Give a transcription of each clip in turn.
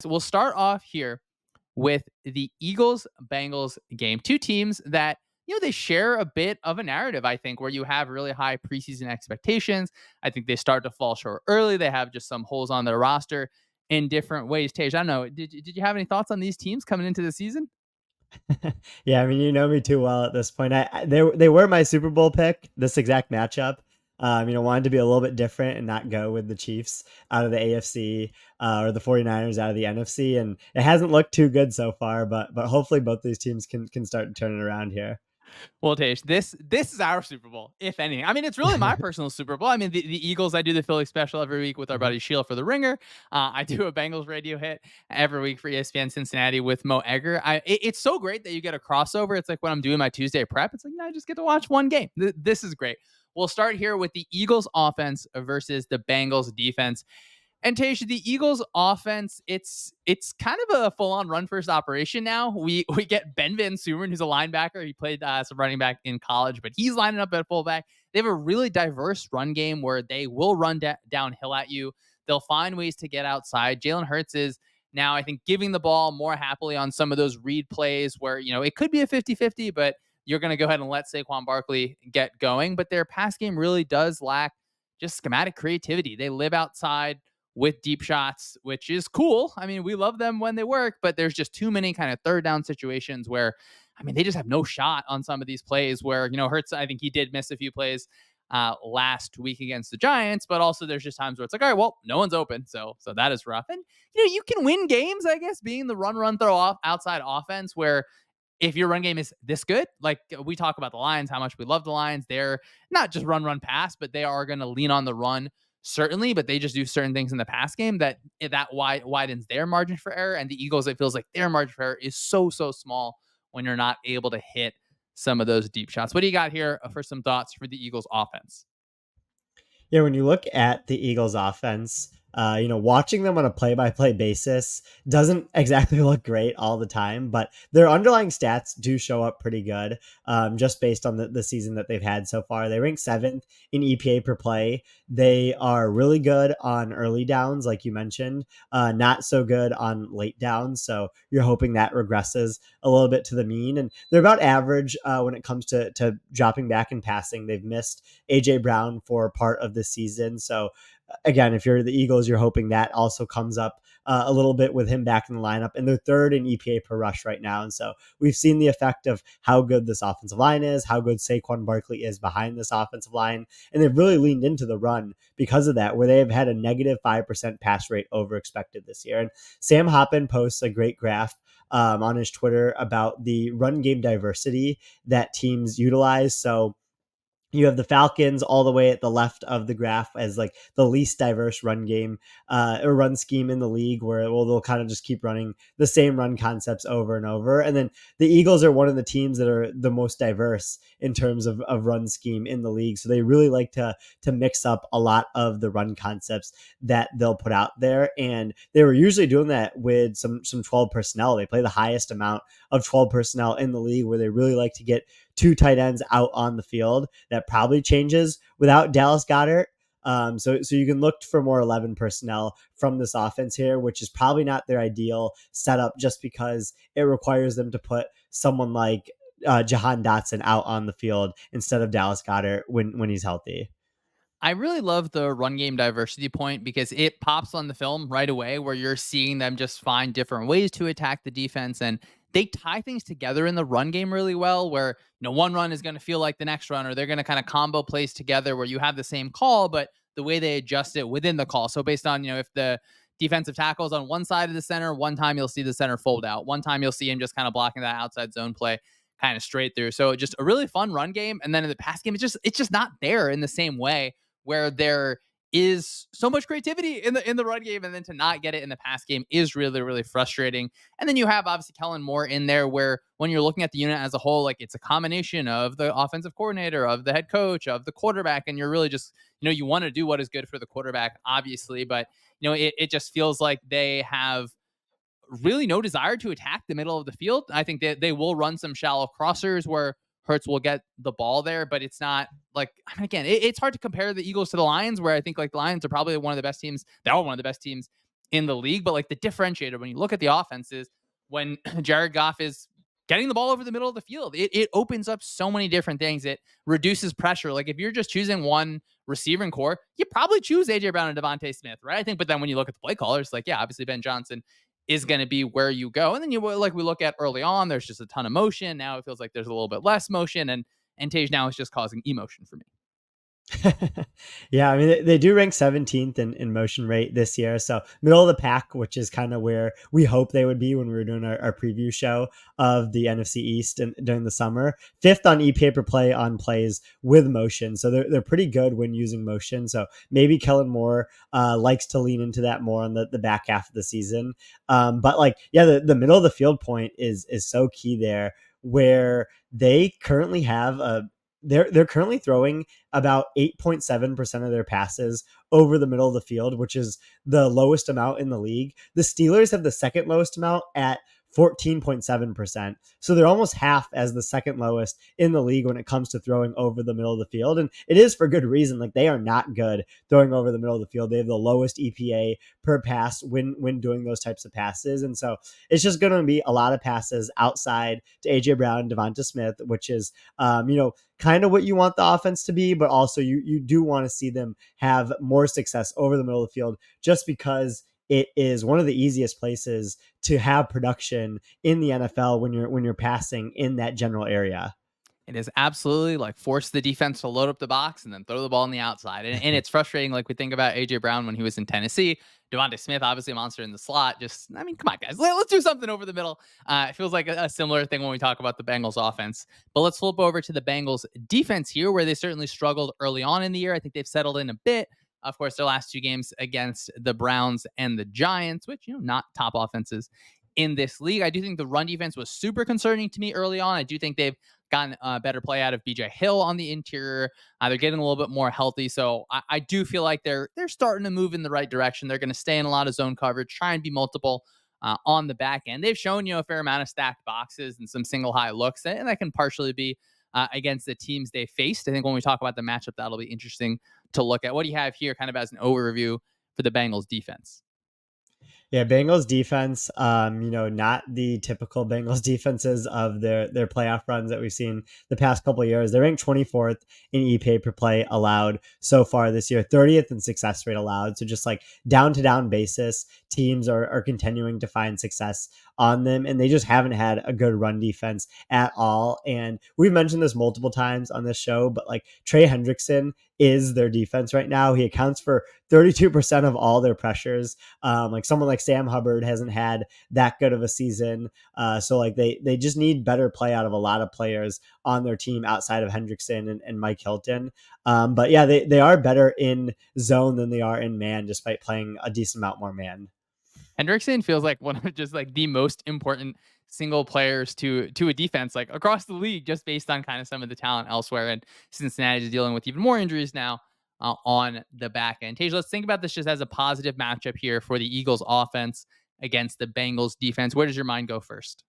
So we'll start off here with the Eagles Bengals game. Two teams that, they share a bit of a narrative, I think, where you have really high preseason expectations. I think they start to fall short early. They have just some holes on their roster in different ways. Tage, I don't know. Did you have any thoughts on these teams coming into the season? Yeah, I mean, you know me too well at this point. They were my Super Bowl pick, this exact matchup. Wanted to be a little bit different and not go with the Chiefs out of the AFC or the 49ers out of the NFC. And it hasn't looked too good so far, but hopefully both these teams can start turning around here. Well, Tage, this is our Super Bowl, if anything. I mean, it's really my personal Super Bowl. I mean, the Eagles, I do the Philly special every week with our Mhm. buddy Sheila for the Ringer. I do a Bengals radio hit every week for ESPN Cincinnati with Mo Egger. It's so great that you get a crossover. It's like when I'm doing my Tuesday prep, it's like, no, I just get to watch one game. This is great. We'll start here with the Eagles offense versus the Bengals defense. And Tasha, the Eagles offense, it's kind of a full-on run-first operation now. We get Ben Van Sumeren, who's a linebacker. He played some running back in college, but he's lining up at fullback. They have a really diverse run game where they will run downhill at you. They'll find ways to get outside. Jalen Hurts is now, I think, giving the ball more happily on some of those read plays where, it could be a 50-50, but you're going to go ahead and let Saquon Barkley get going. But their pass game really does lack just schematic creativity. They live outside with deep shots, which is cool. I mean, we love them when they work, but there's just too many kind of third down situations where, I mean, they just have no shot on some of these plays where, Hurts, I think he did miss a few plays last week against the Giants, but also there's just times where it's like, all right, well, no one's open. So that is rough. And, you can win games, I guess, being the run, throw off outside offense where if your run game is this good, like we talk about the Lions, how much we love the Lions. They're not just run, pass, but they are going to lean on the run certainly, but they just do certain things in the pass game that widens their margin for error. And the Eagles, it feels like their margin for error is so small when you're not able to hit some of those deep shots. What do you got here for some thoughts for the Eagles offense? Yeah, when you look at the Eagles offense, watching them on a play-by-play basis doesn't exactly look great all the time, but their underlying stats do show up pretty good, just based on the season that they've had so far. They rank seventh in EPA per play. They are really good on early downs, like you mentioned, not so good on late downs. So you're hoping that regresses a little bit to the mean, and they're about average when it comes to dropping back and passing. They've missed AJ Brown for part of the season. So again, if you're the Eagles, you're hoping that also comes up a little bit with him back in the lineup. And they're third in EPA per rush right now. And so we've seen the effect of how good this offensive line is, how good Saquon Barkley is behind this offensive line. And they've really leaned into the run because of that, where they have had a negative 5% pass rate over expected this year. And Sam Hoppen posts a great graph on his Twitter about the run game diversity that teams utilize. So you have the Falcons all the way at the left of the graph as like the least diverse run game or run scheme in the league, where they'll kind of just keep running the same run concepts over and over. And then the Eagles are one of the teams that are the most diverse in terms of run scheme in the league. So they really like to mix up a lot of the run concepts that they'll put out there. And they were usually doing that with some 12 personnel. They play the highest amount of 12 personnel in the league, where they really like to get two tight ends out on the field. That probably changes without Dallas Goedert. So you can look for more 11 personnel from this offense here, which is probably not their ideal setup, just because it requires them to put someone like Jahan Dotson out on the field instead of Dallas Goedert when he's healthy. I really love the run game diversity point because it pops on the film right away where you're seeing them just find different ways to attack the defense, and they tie things together in the run game really well where one run is going to feel like the next run, or they're going to kind of combo plays together where you have the same call but the way they adjust it within the call. So based on if the defensive tackles on one side of the center, one time you'll see the center fold out, one time you'll see him just kind of blocking that outside zone play kind of straight through. So just a really fun run game. And then in the pass game, it's just not there in the same way where there is so much creativity in the run game, and then to not get it in the pass game is really frustrating. And then you have obviously Kellen Moore in there, where when you're looking at the unit as a whole, like it's a combination of the offensive coordinator, of the head coach, of the quarterback, and you're really just you want to do what is good for the quarterback, obviously, but it just feels like they have really no desire to attack the middle of the field. I think that they will run some shallow crossers where Hurts will get the ball there, but it's not like, I mean, again, it's hard to compare the Eagles to the Lions, where I think like the Lions are probably one of the best teams. They are one of the best teams in the league. But like the differentiator when you look at the offense is when Jared Goff is getting the ball over the middle of the field. It opens up so many different things. It reduces pressure. Like if you're just choosing one receiving core, you probably choose AJ Brown and Devontae Smith, right? I think, but then when you look at the play callers, like yeah, obviously Ben Johnson is going to be where you go, and then you like we look at early on, there's just a ton of motion. Now it feels like there's a little bit less motion, and Tage now is just causing emotion for me. Yeah, I mean they do rank 17th in motion rate this year, so middle of the pack, which is kind of where we hope they would be when we were doing our preview show of the NFC East and during the summer. Fifth on EPA per play on plays with motion, so they're pretty good when using motion. So maybe Kellen Moore likes to lean into that more on the back half of the season. But like yeah, the middle of the field point is so key there, where they currently have a they're currently throwing about 8.7% of their passes over the middle of the field, which is the lowest amount in the league. The Steelers have the second lowest amount at 14.7%. So they're almost half as the second lowest in the league when it comes to throwing over the middle of the field. And it is for good reason. Like they are not good throwing over the middle of the field. They have the lowest EPA per pass when doing those types of passes. And so it's just going to be a lot of passes outside to AJ Brown and Devonta Smith, which is, kind of what you want the offense to be, but also you do want to see them have more success over the middle of the field just because it is one of the easiest places to have production in the NFL when you're passing in that general area. It is absolutely like force the defense to load up the box and then throw the ball on the outside. And it's frustrating. Like we think about AJ Brown when he was in Tennessee, Devontae Smith, obviously a monster in the slot. Just, I mean, come on, guys, let's do something over the middle. It feels like a similar thing when we talk about the Bengals offense. But let's flip over to the Bengals defense here, where they certainly struggled early on in the year. I think they've settled in a bit. Of course, their last two games against the Browns and the Giants, which, not top offenses in this league. I do think the run defense was super concerning to me early on. I do think they've gotten a better play out of BJ Hill on the interior. They're getting a little bit more healthy. So I do feel like they're starting to move in the right direction. They're going to stay in a lot of zone coverage, try and be multiple on the back end. They've shown, a fair amount of stacked boxes and some single high looks, and that can partially be against the teams they faced. I think when we talk about the matchup, that'll be interesting to look at. What do you have here kind of as an overview for the Bengals defense? Yeah, Bengals defense, not the typical Bengals defenses of their playoff runs that we've seen the past couple of years. They're ranked 24th in EPA per play allowed so far this year, 30th in success rate allowed. So just like down to down basis, teams are continuing to find success on them, and they just haven't had a good run defense at all. And we've mentioned this multiple times on this show, but like Trey Hendrickson is their defense right now. He accounts for 32% of all their pressures. Like someone like Sam Hubbard hasn't had that good of a season. So like they just need better play out of a lot of players on their team outside of Hendrickson and Mike Hilton. But yeah, they are better in zone than they are in man, despite playing a decent amount more man. Hendrickson feels like one of just like the most important single players to a defense like across the league, just based on kind of some of the talent elsewhere. And Cincinnati is dealing with even more injuries now on the back end. Tage, let's think about this just as a positive matchup here for the Eagles offense against the Bengals defense. Where does your mind go first?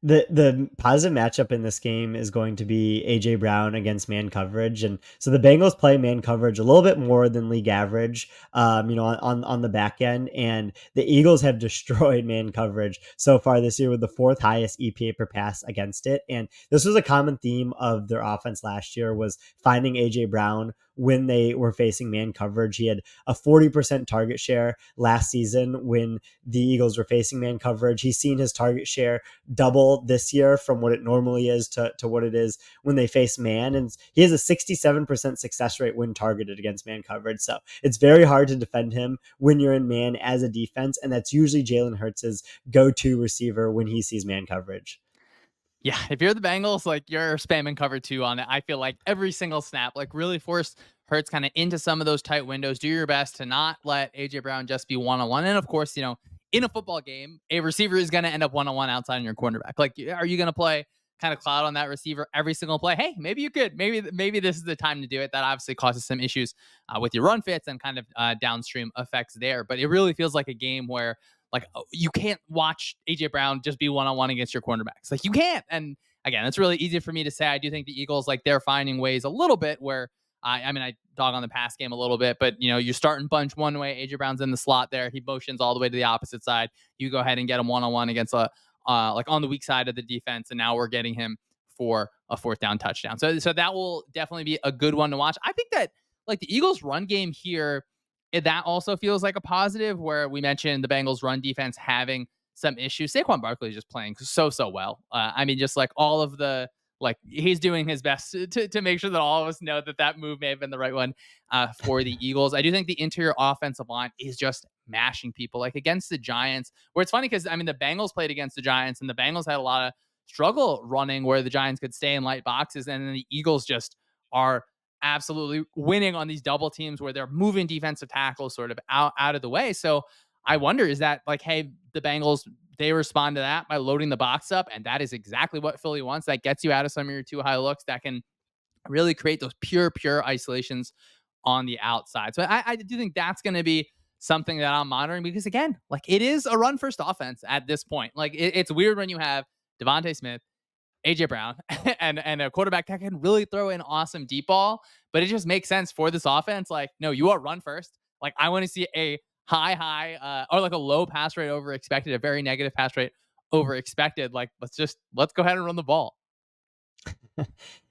The positive matchup in this game is going to be AJ Brown against man coverage, and so the Bengals play man coverage a little bit more than league average, on the back end, and the Eagles have destroyed man coverage so far this year with the fourth highest EPA per pass against it. And this was a common theme of their offense last year, was finding AJ Brown when they were facing man coverage. He had a 40% target share last season when the Eagles were facing man coverage. He's seen his target share double this year from what it normally is to what it is when they face man. And he has a 67% success rate when targeted against man coverage. So it's very hard to defend him when you're in man as a defense. And that's usually Jalen Hurts' go-to receiver when he sees man coverage. Yeah, if you're the Bengals, like you're spamming cover two on it. I feel like every single snap, like really force Hurts kind of into some of those tight windows. Do your best to not let AJ Brown just be one on one. And of course, in a football game, a receiver is going to end up one on one outside on your cornerback. Like, are you going to play kind of cloud on that receiver every single play? Hey, maybe you could. Maybe this is the time to do it. That obviously causes some issues with your run fits and kind of downstream effects there. But it really feels like a game where like you can't watch AJ Brown just be one on one against your cornerbacks. Like you can't. And again, it's really easy for me to say. I do think the Eagles, like they're finding ways a little bit where I mean, I dog on the pass game a little bit, but you're starting bunch one way. AJ Brown's in the slot there. He motions all the way to the opposite side. You go ahead and get him one on one against a like on the weak side of the defense, and now we're getting him for a fourth down touchdown. So that will definitely be a good one to watch. I think that like the Eagles' run game here, that also feels like a positive. Where we mentioned the Bengals' run defense having some issues. Saquon Barkley is just playing so well. I mean, just like all of the like he's doing his best to make sure that all of us know that that move may have been the right one for the Eagles. I do think the interior offensive line is just mashing people like against the Giants. Where it's funny because I mean the Bengals played against the Giants and the Bengals had a lot of struggle running where the Giants could stay in light boxes, and then the Eagles just are absolutely winning on these double teams where they're moving defensive tackles sort of out of the way. So I wonder, is that like, hey, the Bengals, they respond to that by loading the box up, and that is exactly what Philly wants. That gets you out of some of your too high looks. That can really create those pure isolations on the outside. So I do think that's going to be something that I'm monitoring because again, like it is a run first offense at this point. Like it's weird when you have Devontae Smith, AJ Brown, and a quarterback that can really throw an awesome deep ball, but it just makes sense for this offense. Like, no, you are run first. Like, I want to see a high, or like a low pass rate over expected, a very negative pass rate over expected. Like, let's go ahead and run the ball.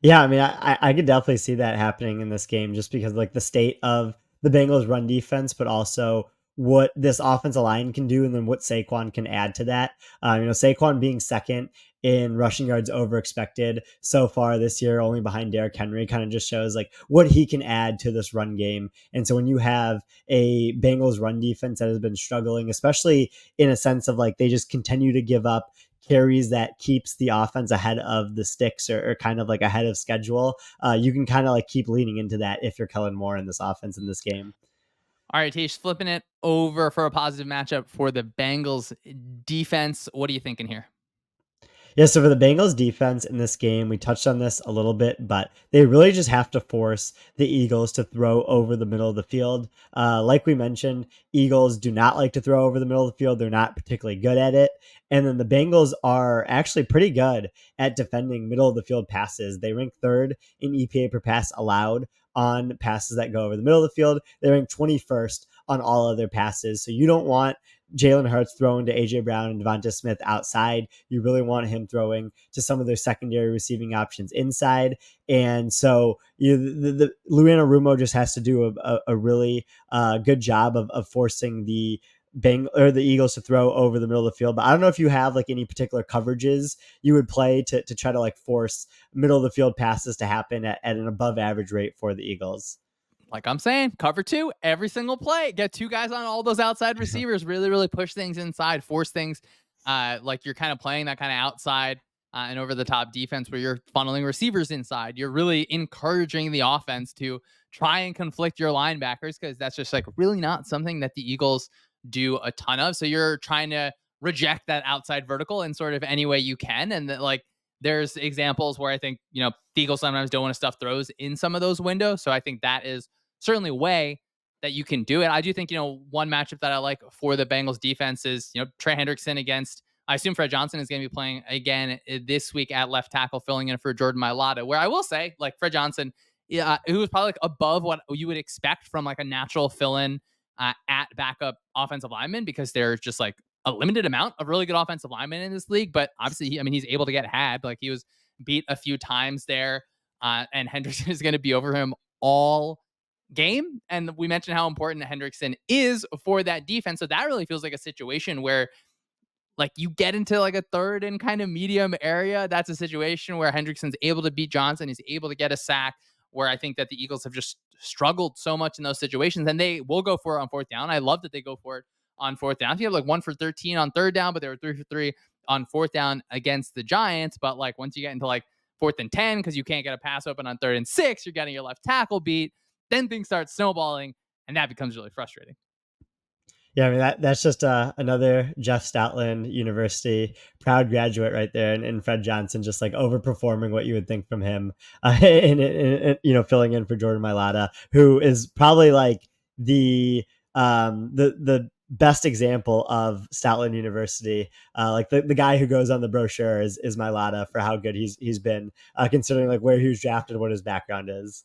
Yeah, I mean, I could definitely see that happening in this game just because like the state of the Bengals run defense, but also what this offensive line can do and then what Saquon can add to that. Saquon being second in rushing yards over expected so far this year, only behind Derrick Henry, kind of just shows like what he can add to this run game. And so when you have a Bengals run defense that has been struggling, especially in a sense of like they just continue to give up carries that keeps the offense ahead of the sticks or kind of like ahead of schedule, you can kind of like keep leaning into that if you're Kellen Moore in this offense in this game. All right, Tish, flipping it over for a positive matchup for the Bengals defense. What are you thinking here? Yeah, so for the Bengals defense in this game, we touched on this a little bit, but they really just have to force the Eagles to throw over the middle of the field. Like we mentioned, Eagles do not like to throw over the middle of the field. They're not particularly good at it. And then the Bengals are actually pretty good at defending middle of the field passes. They rank third in EPA per pass allowed on passes that go over the middle of the field. They rank 21st on all other passes. So you don't want Jalen Hurts throwing to AJ Brown and Devonta Smith outside. You really want him throwing to some of their secondary receiving options inside. And so the Luana Rumo just has to do a really good job of forcing the Eagles to throw over the middle of the field. But I don't know if you have like any particular coverages you would play to try to like force middle of the field passes to happen at an above average rate for the Eagles. Like I'm saying, cover two every single play. Get two guys on all those outside receivers. Really push things inside, force things. Like you're kind of playing that kind of outside and over the top defense where you're funneling receivers inside. You're really encouraging the offense to try and conflict your linebackers because that's just like really not something that the Eagles do a ton of. So you're trying to reject that outside vertical in sort of any way you can, and that like there's examples where I think the Eagles sometimes don't want to stuff throws in some of those windows. So I think that is certainly a way that you can do it. I do think, one matchup that I like for the Bengals defense is, Trey Hendrickson against, I assume Fred Johnson is going to be playing again this week at left tackle, filling in for Jordan Mailata, where I will say, like Fred Johnson, who was probably like above what you would expect from like a natural fill-in at backup offensive lineman, because there's just like a limited amount of really good offensive linemen in this league. But obviously, he's able to get had. Like he was beat a few times there, and Hendrickson is going to be over him all game. And we mentioned how important Hendrickson is for that defense. So that really feels like a situation where like you get into like a third and kind of medium area. That's a situation where Hendrickson's able to beat Johnson. He's able to get a sack, where I think that the Eagles have just struggled so much in those situations, and they will go for it on fourth down. I love that they go for it on fourth down. You have like 1 for 13 on third down, but they were 3 for 3 on fourth down against the Giants. But like once you get into like fourth and 10, because you can't get a pass open on third and 6, you're getting your left tackle beat. Then things start snowballing, and that becomes really frustrating. Yeah, I mean that's just another Jeff Stoutland University proud graduate right there, and Fred Johnson just like overperforming what you would think from him, filling in for Jordan Mailata, who is probably like the best example of Stoutland University. Like the guy who goes on the brochure is Mailata for how good he's been, considering like where he was drafted, what his background is.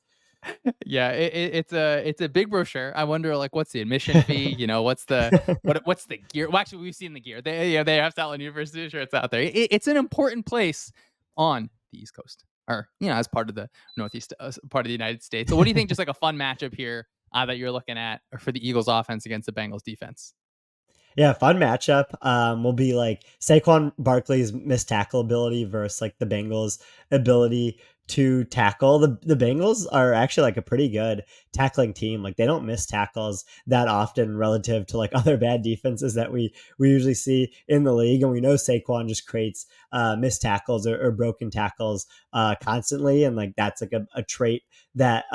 Yeah, it's a big brochure. I wonder, like, what's the admission fee? What's the gear? Well, actually, we've seen the gear. They have Salad University shirts out there. It's an important place on the East Coast, or as part of the Northeast, part of the United States. So, what do you think? Just like a fun matchup here that you're looking at for the Eagles offense against the Bengals defense. Yeah, fun matchup. Will be like Saquon Barkley's missed tackle ability versus like the Bengals' ability to tackle. The Bengals are actually like a pretty good tackling team. Like they don't miss tackles that often relative to like other bad defenses that we usually see in the league. And we know Saquon just creates missed tackles or broken tackles constantly, and like that's like a trait that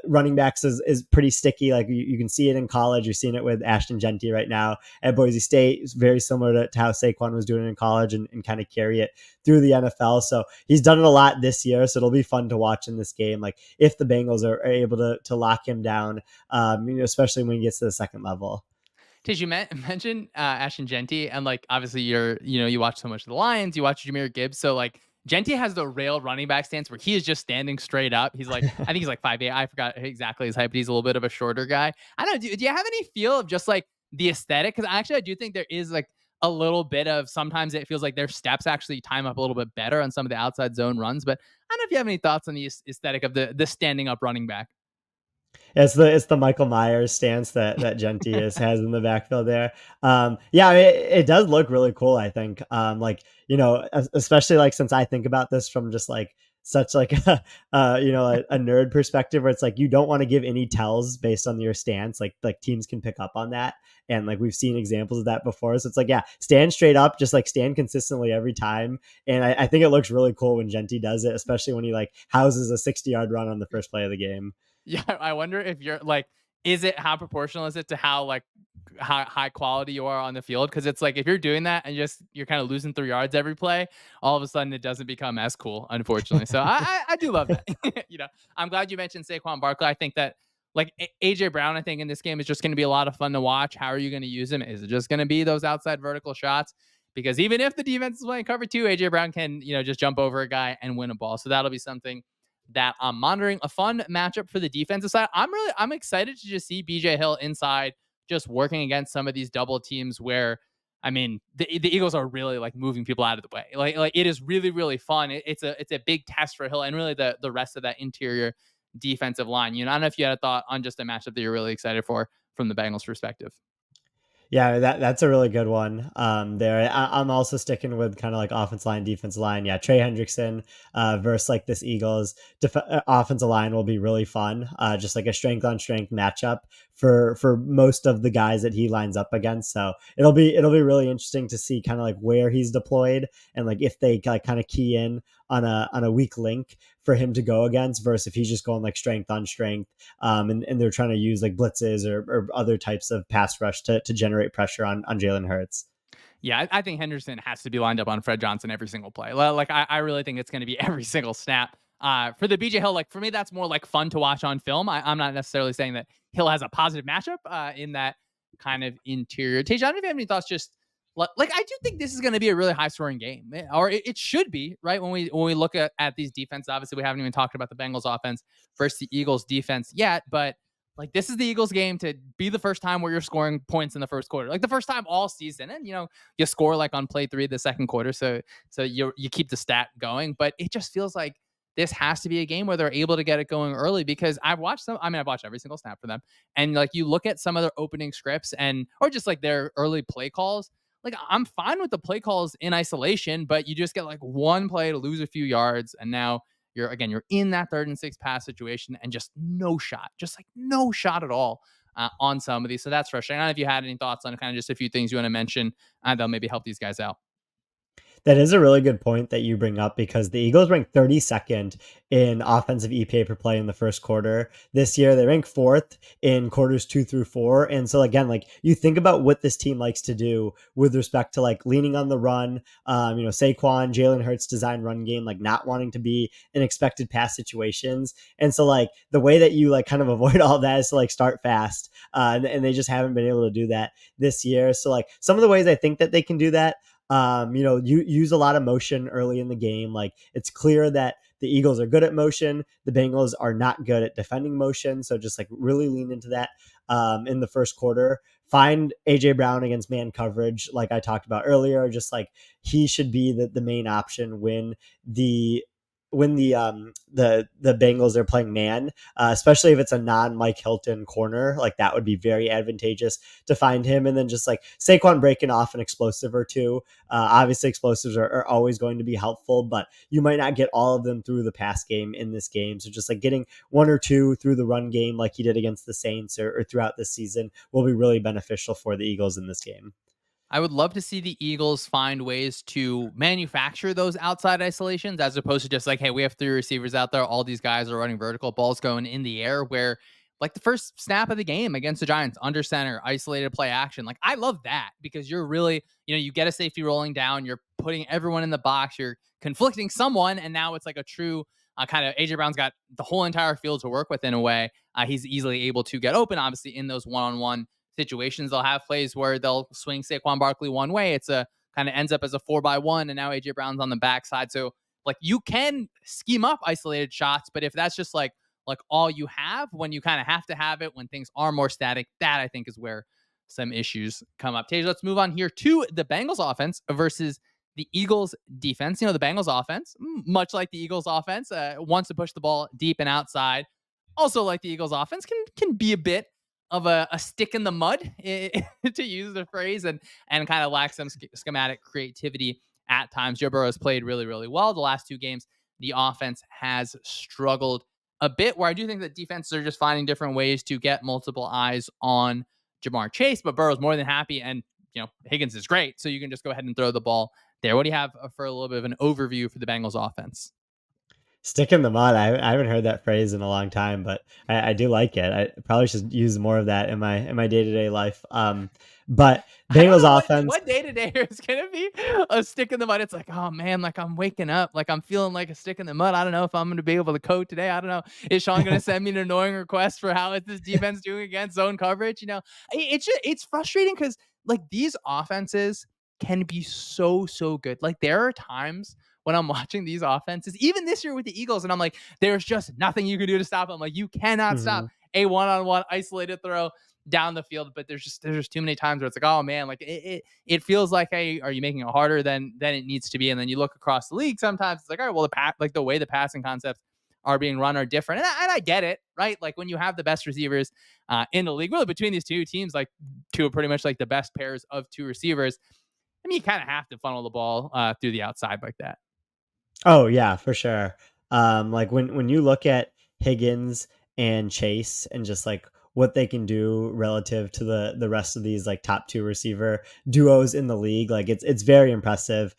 running backs is pretty sticky. Like you can see it in college. You're seeing it with Ashton Genty right now at Boise State. It's very similar to how Saquon was doing in college, and kind of carry it through the NFL. So he's done it a lot this year. So it'll be fun to watch in this game. Like if the Bengals are able to lock him down, especially when he gets to the second level. Did you mention Ashton Genty, and like obviously you watch so much of the Lions, you watch Jameer Gibbs, so like Genty has the rail running back stance where he is just standing straight up. He's like, I think he's like 5'8". I forgot exactly his height, but he's a little bit of a shorter guy. I don't know. Do you have any feel of just like the aesthetic? Because actually, I do think there is like a little bit of, sometimes it feels like their steps actually time up a little bit better on some of the outside zone runs. But I don't know if you have any thoughts on the aesthetic of the standing up running back. It's the Michael Myers stance that Genty has in the backfield there. Yeah, I mean, it does look really cool. I think, like especially like since I think about this from just like such like a nerd perspective, where it's like you don't want to give any tells based on your stance. Like teams can pick up on that, and like we've seen examples of that before. So it's like, yeah, stand straight up, just like stand consistently every time. And I think it looks really cool when Genty does it, especially when he like houses a 60-yard run on the first play of the game. Yeah, I wonder if you're like, is it, how proportional is it to how like high quality you are on the field? Because it's like if you're doing that and you're kind of losing 3 yards every play, all of a sudden it doesn't become as cool, unfortunately. So I do love that. I'm glad you mentioned Saquon Barkley. I think that like AJ Brown, I think in this game is just going to be a lot of fun to watch. How are you going to use him? Is it just going to be those outside vertical shots? Because even if the defense is playing cover two, AJ Brown can just jump over a guy and win a ball. So that'll be something that I'm monitoring. A fun matchup for the defensive side. I'm excited to just see BJ Hill inside, just working against some of these double teams where, I mean, the Eagles are really like moving people out of the way. Like it is really, really fun. It's a big test for Hill and really the rest of that interior defensive line. I don't know if you had a thought on just a matchup that you're really excited for from the Bengals perspective. Yeah, that's a really good one. There, I'm also sticking with kind of like offense line, defense line. Yeah, Trey Hendrickson versus like this Eagles offensive line will be really fun. Just like a strength on strength matchup for most of the guys that he lines up against. So it'll be really interesting to see kind of like where he's deployed, and like if they like kind of key in on a weak link for him to go against, versus if he's just going like strength on strength, and they're trying to use like blitzes or other types of pass rush to generate pressure on Jalen Hurts. Yeah, I think Henderson has to be lined up on Fred Johnson every single play. Like I really think it's going to be every single snap. For the BJ Hill, like for me, that's more like fun to watch on film. I'm not necessarily saying that Hill has a positive matchup in that kind of interior. Tej, I don't know if you have any thoughts. Just like I do think this is going to be a really high scoring game, or it should be, right? When we look at these defenses, obviously we haven't even talked about the Bengals offense versus the Eagles defense yet, but like this is the Eagles game to be the first time where you're scoring points in the first quarter, like the first time all season. And you score like on play 3 of the second quarter, so you keep the stat going. But it just feels like this has to be a game where they're able to get it going early, because I've watched some. I mean, I've watched every single snap for them, and like you look at some of their opening scripts or just like their early play calls. Like I'm fine with the play calls in isolation, but you just get like one play to lose a few yards, and now you're in that 3rd and 6 pass situation, and just no shot, just like no shot at all on some of these. So that's frustrating. I don't know if you had any thoughts on kind of just a few things you want to mention that'll maybe help these guys out. That is a really good point that you bring up, because the Eagles ranked 32nd in offensive EPA per play in the first quarter this year. They rank 4th in quarters 2 through 4. And so again, like you think about what this team likes to do with respect to like leaning on the run, Saquon, Jalen Hurts design run game, like not wanting to be in expected pass situations. And so like the way that you like kind of avoid all that is to like start fast. And they just haven't been able to do that this year. So like some of the ways I think that they can do that, you use a lot of motion early in the game. Like it's clear that the Eagles are good at motion. The Bengals are not good at defending motion. So just like really lean into that in the first quarter. Find AJ Brown against man coverage, like I talked about earlier. Just like he should be the main option the the Bengals are playing man, especially if it's a non Mike Hilton corner. Like that would be very advantageous to find him. And then just like Saquon breaking off an explosive or two. Obviously, explosives are always going to be helpful, but you might not get all of them through the pass game in this game. So just like getting one or two through the run game, like he did against the Saints or throughout this season, will be really beneficial for the Eagles in this game. I would love to see the Eagles find ways to manufacture those outside isolations as opposed to just like, hey, we have three receivers out there. All these guys are running vertical, balls going in the air. Where like the first snap of the game against the Giants, under center, isolated play action. Like I love that because you're really, you get a safety rolling down, you're putting everyone in the box, you're conflicting someone, and now it's like a true kind of AJ Brown's got the whole entire field to work with in a way. He's easily able to get open, obviously, in those one-on-one situations. They'll have plays where they'll swing Saquon Barkley one way. It's a kind of ends up as a 4-by-1, and now AJ Brown's on the backside. So like you can scheme up isolated shots, but if that's just like all you have when you kind of have to have it when things are more static, that I think is where some issues come up. Tage, let's move on here to the Bengals offense versus the Eagles defense. The Bengals offense, much like the Eagles offense, wants to push the ball deep and outside. Also, like the Eagles offense, can be a bit of a stick in the mud, to use the phrase, and kind of lack some schematic creativity at times. Joe Burrow has played really, really well the last two games. The offense has struggled a bit, where I do think that defenses are just finding different ways to get multiple eyes on Jamar Chase, but Burrow's more than happy, and Higgins is great, so you can just go ahead and throw the ball there. What do you have for a little bit of an overview for the Bengals offense? Stick in the mud. I haven't heard that phrase in a long time, but I do like it. I probably should use more of that in my day to day life. But I don't Bengals know offense. what day to day is gonna be a stick in the mud. It's like, oh man, like I'm waking up, like I'm feeling like a stick in the mud. I don't know if I'm gonna be able to code today. I don't know. Is Shawn gonna send me an annoying request for how is this defense doing against zone coverage? It's frustrating because like these offenses can be so good. Like there are times when I'm watching these offenses, even this year with the Eagles, and I'm like, there's just nothing you can do to stop them. Like you cannot stop Mhm. a one-on-one isolated throw down the field, but there's just too many times where it's like, oh man, like it feels like, hey, are you making it harder than it needs to be? And then you look across the league, sometimes it's like, all right, well, like the way the passing concepts are being run are different, and I get it, right? Like when you have the best receivers in the league, really between these two teams, like two are pretty much like the best pairs of two receivers. I mean, you kind of have to funnel the ball through the outside like that. Oh yeah, for sure. Like when you look at Higgins and Chase and just like what they can do relative to the rest of these like top two receiver duos in the league, like it's very impressive.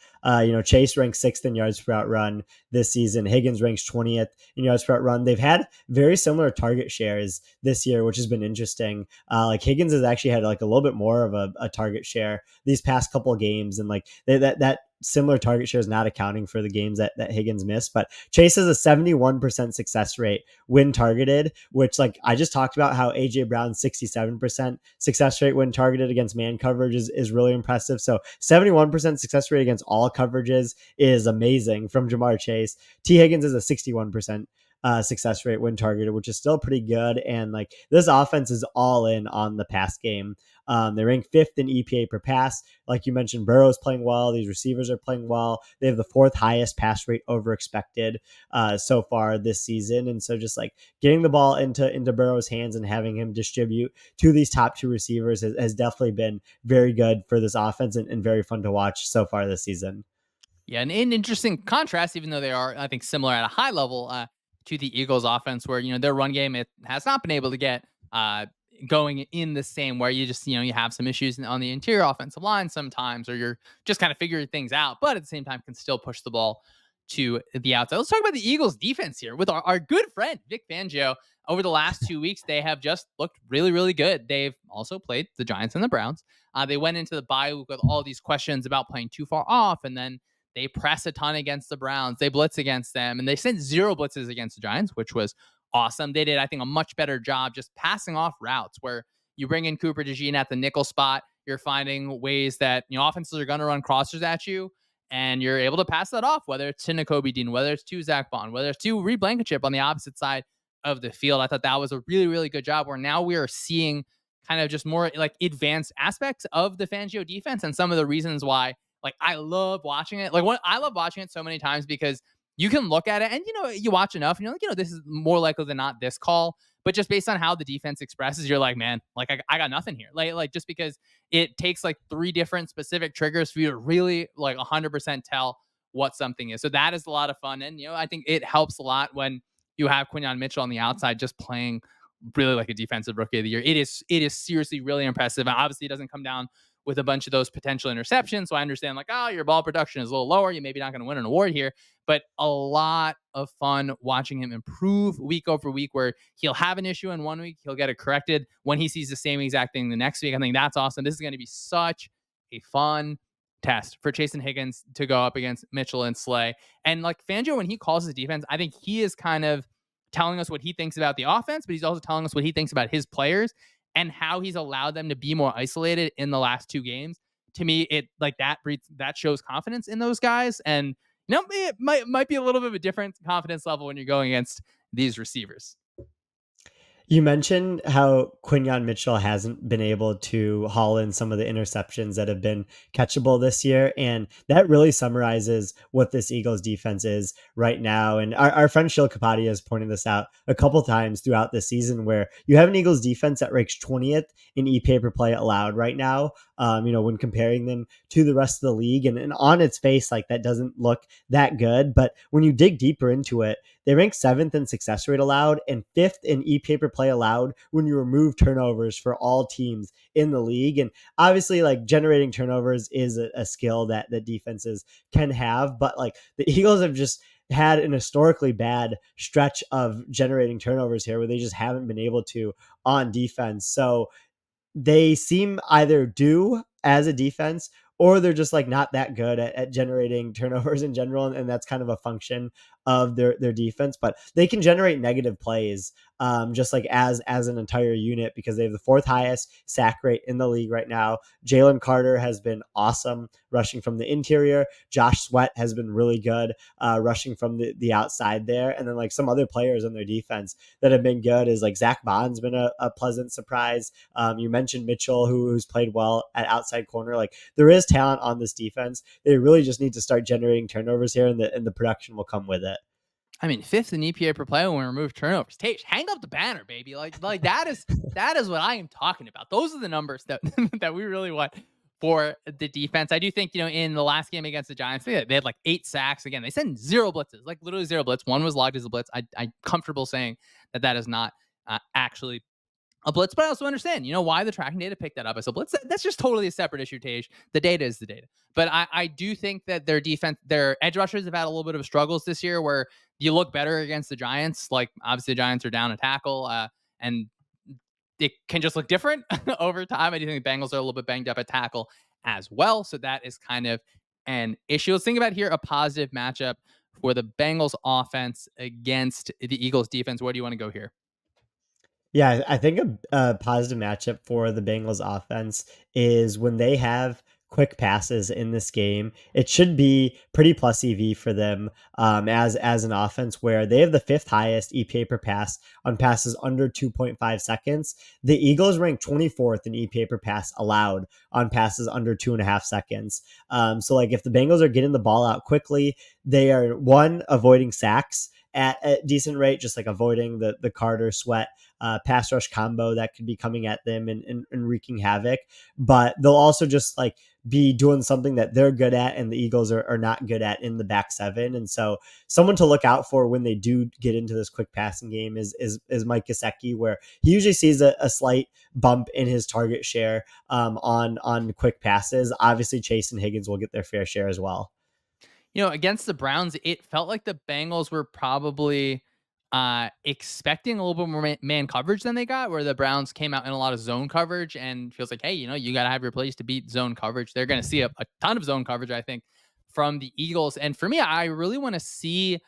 Chase ranks sixth in yards per out run this season. Higgins ranks 20th in yards per out run. They've had very similar target shares this year, which has been interesting. Like Higgins has actually had like a little bit more of a target share these past couple of games, and like that similar target share is not accounting for the games that Higgins missed. But Chase has a 71% success rate when targeted, which like I just talked about how AJ Brown's 67% success rate when targeted against man coverage is really impressive. So 71% success rate against all coverages is amazing from Jamar Chase. T. Higgins is a 61% success rate when targeted, which is still pretty good. And like this offense is all in on the pass game. They rank fifth in EPA per pass. Like you mentioned, Burrow's playing well. These receivers are playing well. They have the fourth highest pass rate over expected so far this season. And so just like getting the ball into Burrow's hands and having him distribute to these top two receivers has definitely been very good for this offense and very fun to watch so far this season. Yeah, and in interesting contrast, even though they are, I think, similar at a high level to the Eagles' offense, where their run game it has not been able to get going in the same where you just you have some issues on the interior offensive line sometimes, or you're just kind of figuring things out, but at the same time can still push the ball to the outside. Let's talk about the Eagles' defense here with our good friend Vic Fangio. Over the last 2 weeks, they have just looked really, really good. They've also played the Giants and the Browns. They went into the bye week with all these questions about playing too far off, and then they press a ton against the Browns. They blitz against them, and they sent zero blitzes against the Giants, which was awesome. They did, I think, a much better job just passing off routes where you bring in Cooper DeJean at the nickel spot. You're finding ways that offenses are going to run crossers at you, and you're able to pass that off, whether it's to N'Kobe Dean, whether it's to Zach Bond, whether it's to Reed Blankenship on the opposite side of the field. I thought that was a really, really good job where now we are seeing kind of just more like advanced aspects of the Fangio defense and some of the reasons why like I love watching it. Like what I love watching it so many times because you can look at it and you watch enough and you're like, this is more likely than not this call. But just based on how the defense expresses, you're like, man, like I got nothing here. Like just because it takes like three different specific triggers for you to really like 100% tell what something is. So that is a lot of fun. And I think it helps a lot when you have Quinyon Mitchell on the outside just playing really like a defensive rookie of the year. It is seriously really impressive. And obviously, it doesn't come down with a bunch of those potential interceptions. So I understand like, oh, your ball production is a little lower. You're maybe not going to win an award here, but a lot of fun watching him improve week over week where he'll have an issue in 1 week. He'll get it corrected when he sees the same exact thing the next week. I think that's awesome. This is going to be such a fun test for Chasen Higgins to go up against Mitchell and Slay. And like Fangio, when he calls his defense, I think he is kind of telling us what he thinks about the offense, but he's also telling us what he thinks about his players and how he's allowed them to be more isolated in the last two games. To me, it like that shows confidence in those guys, and it might be a little bit of a different confidence level when you're going against these receivers. You mentioned how Quinyon Mitchell hasn't been able to haul in some of the interceptions that have been catchable this year. And that really summarizes what this Eagles defense is right now. And our friend Shil Kapadia has pointed this out a couple times throughout the season where you have an Eagles defense that ranks 20th in EPA per play allowed right now. When comparing them to the rest of the league and on its face, like that doesn't look that good. But when you dig deeper into it, they rank 7th in success rate allowed and 5th in EPA per play allowed when you remove turnovers for all teams in the league. And obviously, like generating turnovers is a skill that the defenses can have. But like the Eagles have just had an historically bad stretch of generating turnovers here where they just haven't been able to on defense. So they seem either due as a defense or they're just like not that good at generating turnovers in general. And that's kind of a function of their defense, but they can generate negative plays just like as an entire unit because they have the 4th highest sack rate in the league right now. Jalen Carter has been awesome rushing from the interior. Josh Sweat has been really good rushing from the outside there. And then like some other players on their defense that have been good is like Zach Bond's been a pleasant surprise. You mentioned Mitchell, who's played well at outside corner. Like there is talent on this defense. They really just need to start generating turnovers here, and the production will come with it. I mean, 5th in EPA per play when we remove turnovers. Tage, hang up the banner, baby. Like that is what I am talking about. Those are the numbers that that we really want for the defense. I do think, in the last game against the Giants, they had like 8 sacks. Again, they sent 0 blitzes, like literally 0 blitz. One was logged as a blitz. I'm comfortable saying that is not actually a blitz, but I also understand, why the tracking data picked that up as a blitz. That's just totally a separate issue, Tage. The data is the data. But I do think that their defense, their edge rushers have had a little bit of struggles this year where you look better against the Giants. Like, obviously, the Giants are down a tackle, and it can just look different over time. I do think the Bengals are a little bit banged up at tackle as well. So that is kind of an issue. Let's think about here a positive matchup for the Bengals offense against the Eagles defense. Where do you want to go here? Yeah, I think a positive matchup for the Bengals offense is when they have quick passes in this game. It should be pretty plus EV for them as an offense where they have the 5th highest EPA per pass on passes under 2.5 seconds. The Eagles rank 24th in EPA per pass allowed on passes under 2.5 seconds. So like if the Bengals are getting the ball out quickly, they are avoiding sacks at a decent rate, just like avoiding the Carter Sweat pass rush combo that could be coming at them and wreaking havoc. But they'll also just like be doing something that they're good at and the Eagles are not good at in the back 7. And so someone to look out for when they do get into this quick passing game is Mike Gesicki, where he usually sees a slight bump in his target share on quick passes. Obviously, Chase and Higgins will get their fair share as well. Against the Browns, it felt like the Bengals were probably expecting a little bit more man coverage than they got, where the Browns came out in a lot of zone coverage and feels like, hey, you got to have your plays to beat zone coverage. They're going to see a ton of zone coverage, I think, from the Eagles. And for me, I really want to see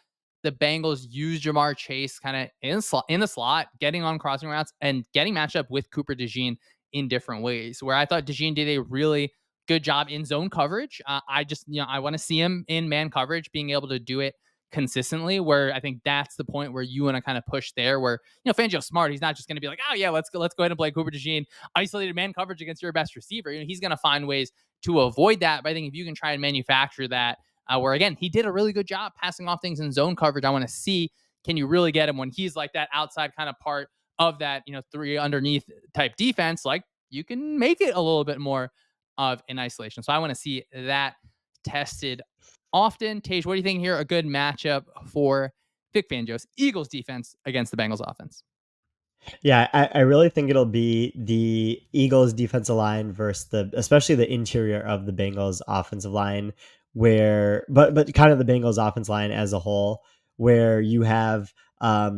the Bengals use Jamar Chase kind of in the slot, getting on crossing routes and getting matched up with Cooper DeJean in different ways, where I thought DeJean did a really good job in zone coverage. I just, I want to see him in man coverage, being able to do it consistently. Where I think that's the point where you want to kind of push there. Where Fangio's smart. He's not just going to be like, oh yeah, let's go ahead and play Cooper DeJean isolated man coverage against your best receiver. He's going to find ways to avoid that. But I think if you can try and manufacture that, where again he did a really good job passing off things in zone coverage. I want to see, can you really get him when he's like that outside kind of part of that, three underneath type defense? Like, you can make it a little bit more of an isolation. So I want to see that tested often. Tage, what do you think here? A good matchup for Vic Fangio's Eagles defense against the Bengals offense? Yeah, I really think it'll be the Eagles defensive line versus especially the interior of the Bengals offensive line, but kind of the Bengals offense line as a whole, where you have a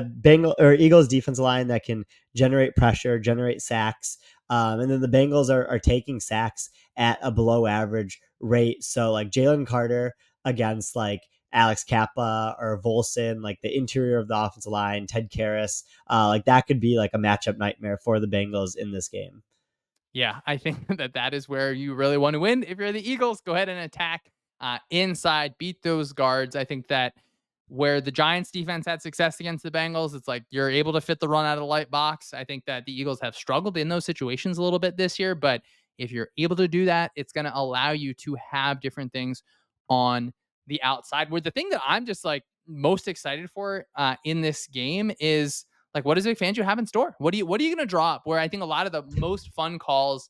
Bengal or Eagles defensive line that can generate pressure, generate sacks, and then the Bengals are taking sacks at a below average rate. So like Jalen Carter against like Alex Kappa or Volson, like the interior of the offensive line, Ted Karras, like that could be like a matchup nightmare for the Bengals in this game. Yeah, I think that is where you really want to win. If you're the Eagles, go ahead and attack inside, beat those guards. I think that where the Giants defense had success against the Bengals, it's like you're able to fit the run out of the light box. I think that the Eagles have struggled in those situations a little bit this year, but if you're able to do that, it's going to allow you to have different things on the outside. Where the thing that I'm just like most excited for in this game is, like, what does Vic Fangio have in store? What are you going to draw up? Where I think a lot of the most fun calls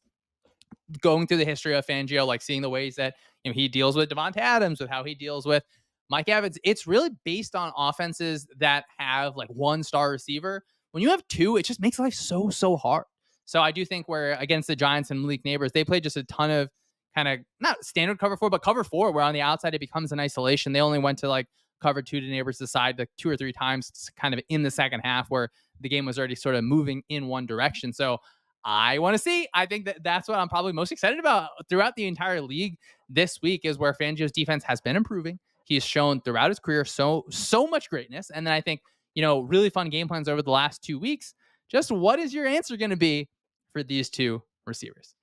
going through the history of Fangio, like seeing the ways that he deals with Devontae Adams, with how he deals with Mike Evans, it's really based on offenses that have like one star receiver. When you have two, it just makes life so hard. So I do think where against the Giants and Malik Neighbors, they played just a ton of kind of not standard cover four, but cover four, where on the outside it becomes an isolation. They only went to like cover two to Neighbors' side like two or three times, kind of in the second half, where the game was already sort of moving in one direction. So I want to see. I think that that's what I'm probably most excited about throughout the entire league this week, is where Fangio's defense has been improving. He's shown throughout his career so much greatness, and then I think really fun game plans over the last 2 weeks. Just what is your answer going to be for these two receivers?